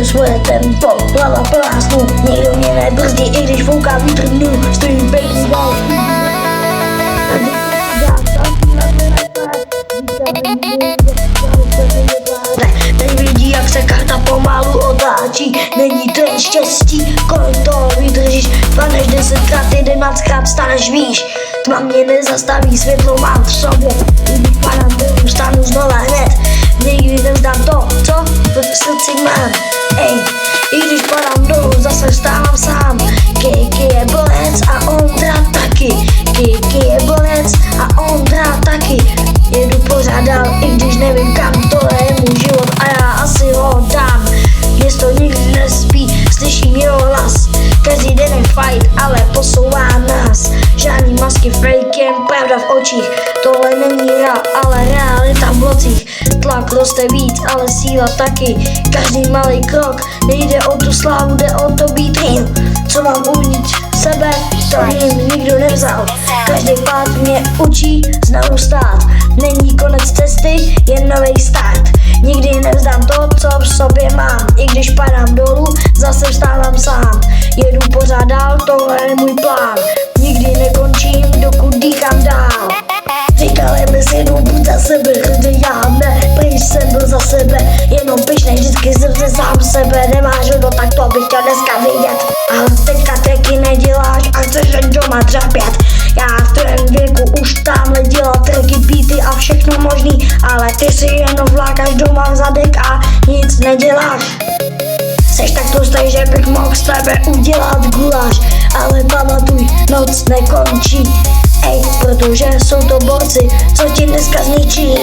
svoje tempo, hlava plná snů, nikdo mě nebrzdí, i když fouká vítr dnů, stojím pěkný dál. Teď vidí, jak se karta pomalu otáčí, není to jen štěstí, kolik toho vydržíš, planeš 10krát, 11krát staneš výš. Tma mě nezastaví, světlo mám v sobě, i když padám dolů, stanu znova hned, nikdy nevzdám to, co v srdci mám. Ej, i když padám dolů, zase vstávám sám. Kiki je borec a Ondra taky, Kiki je borec a Ondra taky. Jedu pořád dál, i když nevím kam, tohle je můj život a já asi ho dám. Město nikdy nespí, slyším jeho hlas, každý den je fight, ale posouvá nás. Žádný masky, fake, jen pravda v očích, tohle není real, ale realita v blocích. Tlak roste víc, ale síla taky, každý malý krok, nejde o tu slávu, jde o to být real. Co mám uvnitř sebe, to jim nikdo nevzal, každý pád mě učí znovu stát. Není konec cesty, jen nový start, nikdy nevzdám to, co v sobě mám, i když padám dolů, zase vstávám sám. Jedu pořád dál, tohle je můj plán, nikdy nekončím, dokud dýchám dál. Říkali by si, jdu buď za sebe, chci já ne, pryč jsem byl za sebe, jenom pyšnej vždycky srdce sám sebe, nemáš ho, tak to bych chtěl dneska vidět. A teďka tracky neděláš a chceš jen doma dřapět, já v tvém věku už tamhle dělal tracky, beaty a všechno možný, ale ty si jenom vlákáš doma v zadek a nic neděláš. Seš tak tlustej, že bych mohl z tebe udělat guláš, ale pamatuj, noc nekončí, ej, protože jsou to borci, co ti dneska zničí.